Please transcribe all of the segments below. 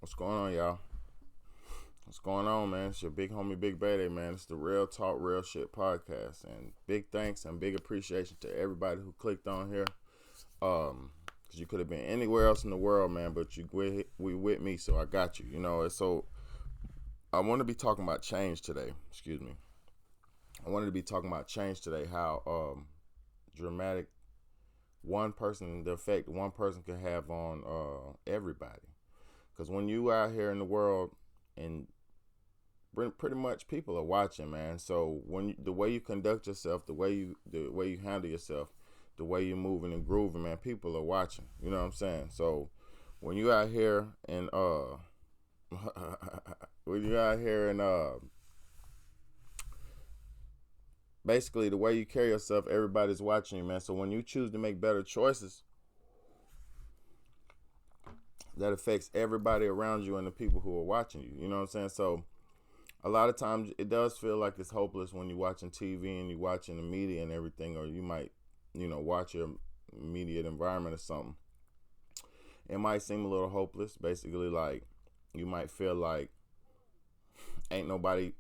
What's going on, y'all? What's going on, man? It's your big homie, Big Bayday, man. It's the Real Talk, Real Shit podcast. And big thanks and big appreciation to everybody who clicked on here. Cause you could have been anywhere else in the world, man, but we with me, so I got you. So I want to be talking about change today. Excuse me. I wanted to be talking about change today. How dramatic the effect one person can have on everybody. Because when you out here in the world and pretty much people are watching, man. So the way you conduct yourself, the way you handle yourself, the way you're moving and grooving, man, people are watching. You know what I'm saying? So when you out here and when you out here and basically the way you carry yourself, everybody's watching you, man. So when you choose to make better choices, that affects everybody around you and the people who are watching you. You know what I'm saying? So a lot of times it does feel like it's hopeless when you're watching TV and you're watching the media and everything, or you might, watch your immediate environment or something. It might seem a little hopeless. Basically, like you might feel like ain't nobody.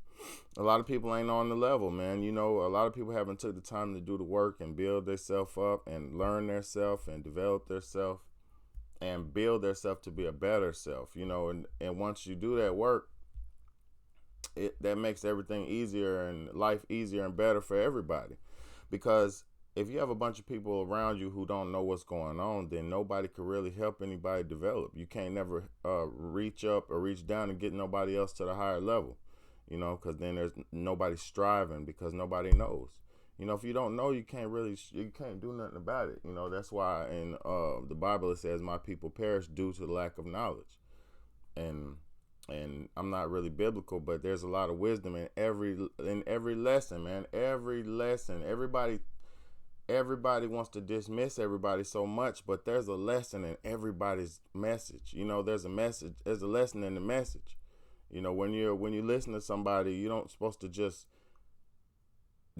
A lot of people ain't on the level, man. A lot of people haven't took the time to do the work and build themselves up and learn themselves and develop themselves and build themselves to be a better self. And once you do that work, that makes everything easier and life easier and better for everybody. Because if you have a bunch of people around you who don't know what's going on, then nobody can really help anybody develop. You can't never reach up or reach down and get nobody else to the higher level, because then there's nobody striving because nobody knows. If you don't know, you can't do nothing about it. That's why in the Bible it says, "My people perish due to the lack of knowledge." And I'm not really biblical, but there's a lot of wisdom in every lesson, man. Every lesson, everybody wants to dismiss everybody so much, but there's a lesson in everybody's message. There's a lesson in the message. When you listen to somebody, you don't supposed to just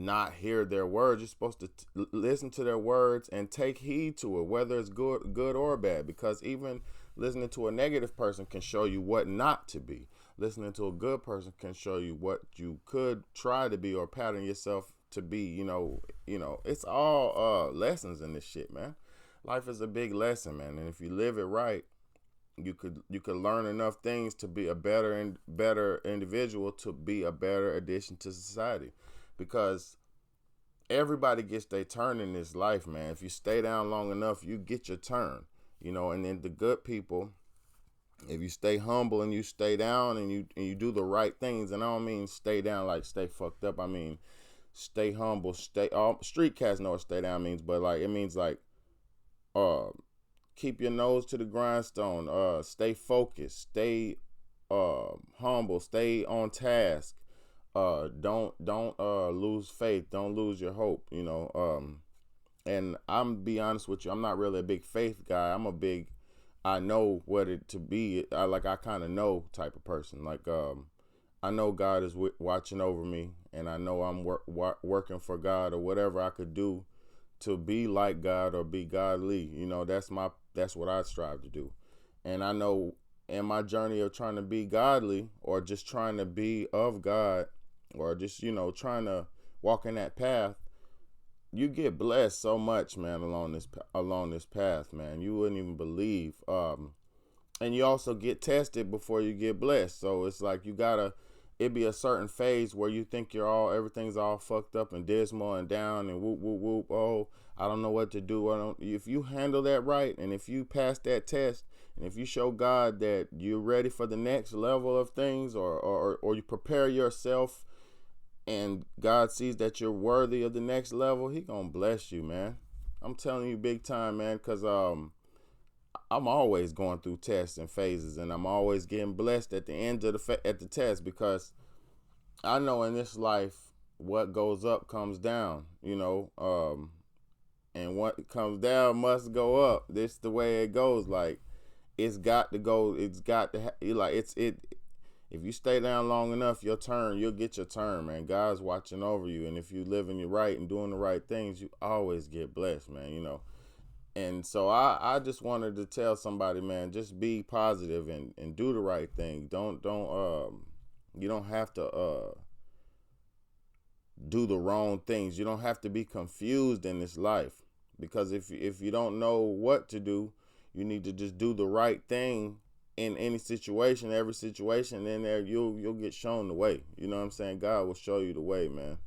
not hear their words. You're supposed to listen to their words and take heed to it, whether it's good or bad, because even listening to a negative person can show you what not to be. Listening to a good person can show you what you could try to be or pattern yourself to be. It's all lessons in this shit, man. Life is a big lesson, man, and if you live it right, you could learn enough things to be a better individual, to be a better addition to society. Because everybody gets their turn in this life, man. If you stay down long enough, you get your turn. And then the good people, if you stay humble and you stay down and you do the right things, and I don't mean stay down like stay fucked up. I mean stay humble, all street cats know what stay down means, but like it means like keep your nose to the grindstone, stay focused, stay humble, stay on task. Don't lose faith, don't lose your hope. And I'm be honest with you, I'm not really a big faith guy. I know what it to be. I kind of know type of person. Like I know God is watching over me, and I know I'm working for God or whatever I could do to be like God or be godly. That's what I strive to do. And I know in my journey of trying to be godly or just trying to be of God or just, trying to walk in that path, you get blessed so much, man, along this path, man. You wouldn't even believe. And you also get tested before you get blessed. So it's like it be a certain phase where you think everything's all fucked up and dismal and down and whoop, whoop, whoop. Oh, I don't know what to do. If you handle that right, and if you pass that test, and if you show God that you're ready for the next level of things, or you prepare yourself, and God sees that you're worthy of the next level, He gonna bless you, man. I'm telling you, big time, man, because I'm always going through tests and phases, and I'm always getting blessed at the end of at the test, because I know in this life what goes up comes down, and what comes down must go up. This the way it goes. Like it's got to go. It's got to If you stay down long enough, you'll get your turn, man. God's watching over you, and if you living it right and doing the right things, you always get blessed, man. And so I just wanted to tell somebody, man, just be positive and do the right thing. Don't you don't have to do the wrong things. You don't have to be confused in this life, because if you don't know what to do, you need to just do the right thing in any situation, every situation. And there you'll get shown the way. You know what I'm saying? God will show you the way, man.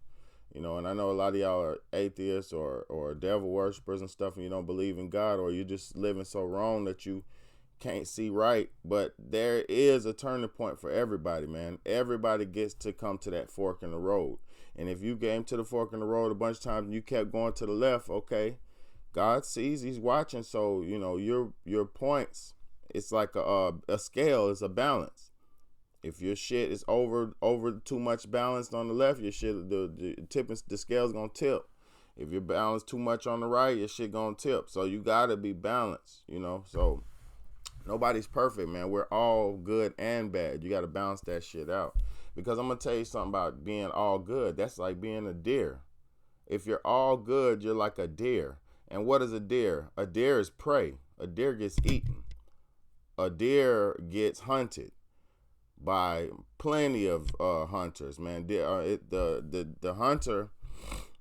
You know, and I know a lot of y'all are atheists or devil worshippers and stuff, and you don't believe in God, or you're just living so wrong that you can't see right. But there is a turning point for everybody, man. Everybody gets to come to that fork in the road. And if you came to the fork in the road a bunch of times and you kept going to the left, okay, God sees, he's watching. So, you know, your points, it's like a scale, it's a balance. If your shit is over too much balanced on the left, your shit the scale's gonna tip. If you're balanced too much on the right, your shit gonna tip. So you gotta be balanced, you know. So nobody's perfect, man. We're all good and bad. You gotta balance that shit out. Because I'm gonna tell you something about being all good. That's like being a deer. If you're all good, you're like a deer. And what is a deer? A deer is prey. A deer gets eaten. A deer gets hunted by plenty of hunters, man. The hunter,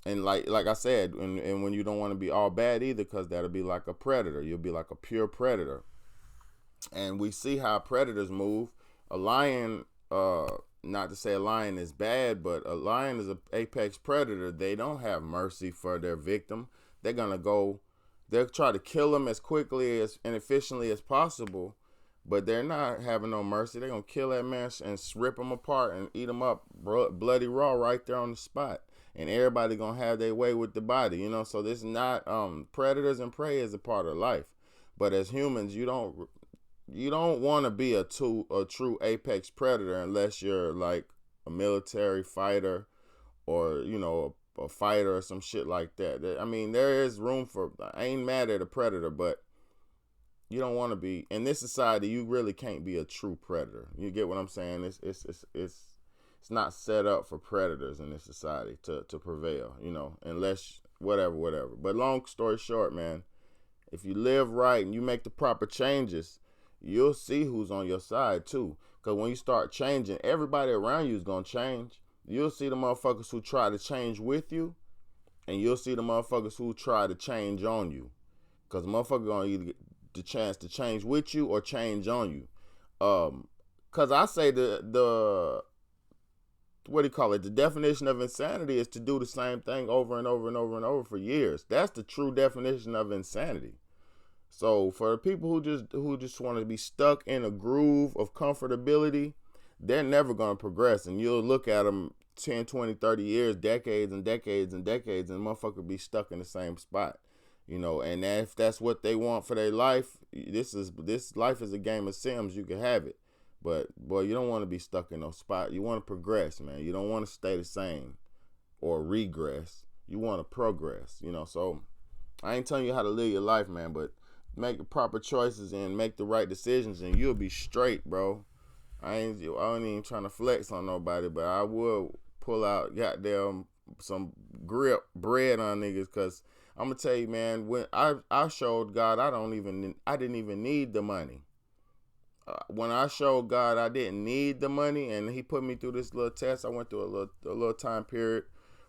and like I said, and when you don't want to be all bad either, because that'll be like a predator. You'll be like a pure predator. And we see how predators move. A lion, not to say a lion is bad, but a lion is an apex predator. They don't have mercy for their victim. They'll try to kill them as quickly and efficiently as possible, but they're not having no mercy. They're going to kill that man and rip him apart and eat him up bloody raw right there on the spot. And everybody going to have their way with the body, you know. So this is not, predators and prey is a part of life. But as humans, you don't want to be a true apex predator unless you're like a military fighter, or, you know, a fighter or some shit like that. I mean, there is room for, I ain't mad at a predator, but you don't want to be in this society. You really can't be a true predator. You get what I'm saying? It's not set up for predators in this society to prevail, you know, unless whatever. But long story short, man, if you live right and you make the proper changes, you'll see who's on your side too. Because when you start changing, everybody around you is going to change. You'll see the motherfuckers who try to change with you, and you'll see the motherfuckers who try to change on you. Because the motherfucker going to either get the chance to change with you or change on you. Because I say the what do you call it? The definition of insanity is to do the same thing over and over and over and over for years. That's the true definition of insanity. So for the people who just want to be stuck in a groove of comfortability, they're never going to progress. And you'll look at them 10, 20, 30 years, decades and decades and decades, and motherfucker be stuck in the same spot. You know, and if that's what they want for their life, this life is a game of Sims. You can have it. But, boy, you don't want to be stuck in no spot. You want to progress, man. You don't want to stay the same or regress. You want to progress, you know. So I ain't telling you how to live your life, man, but make the proper choices and make the right decisions, and you'll be straight, bro. I ain't even trying to flex on nobody, but I will pull out goddamn some grip bread on niggas, because I'm gonna tell you, man, when I showed God I didn't even need the money. When I showed God I didn't need the money, and he put me through this little test, I went through a little time period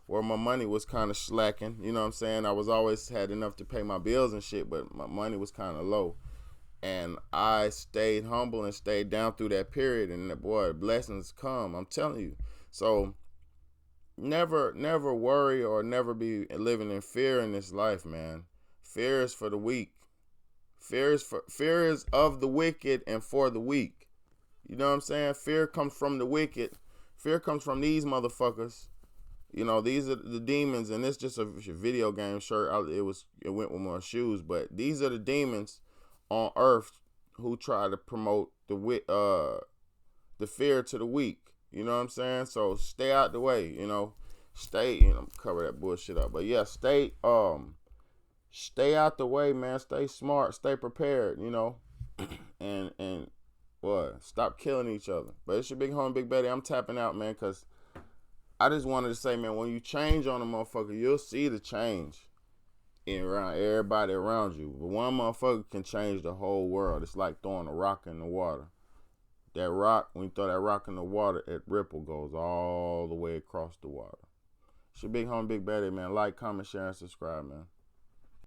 where my money was kind of slacking. You know what I'm saying? I was always had enough to pay my bills and shit, but my money was kind of low. And I stayed humble and stayed down through that period, and boy, blessings come, I'm telling you. So never worry or never be living in fear in this life, man. Fear is for the weak. Fear is of the wicked and for the weak. You know what I'm saying? Fear comes from the wicked. Fear comes from these motherfuckers. You know, these are the demons, and it's just a video game shirt. It went with more shoes, but these are the demons on earth who try to promote the fear to the weak. You know what I'm saying? So stay out the way, you know. Cover that bullshit up. But yeah, stay out the way, man. Stay smart, stay prepared, you know. and what? Stop killing each other. But it's your big homie, Big Betty. I'm tapping out, man, because I just wanted to say, man, when you change on a motherfucker, you'll see the change. and around everybody around you. But one motherfucker can change the whole world. It's like throwing a rock in the water. That rock, when you throw that rock in the water, it ripple goes all the way across the water. It's your big homie, Big Baddie, man. Like, comment, share, and subscribe, man.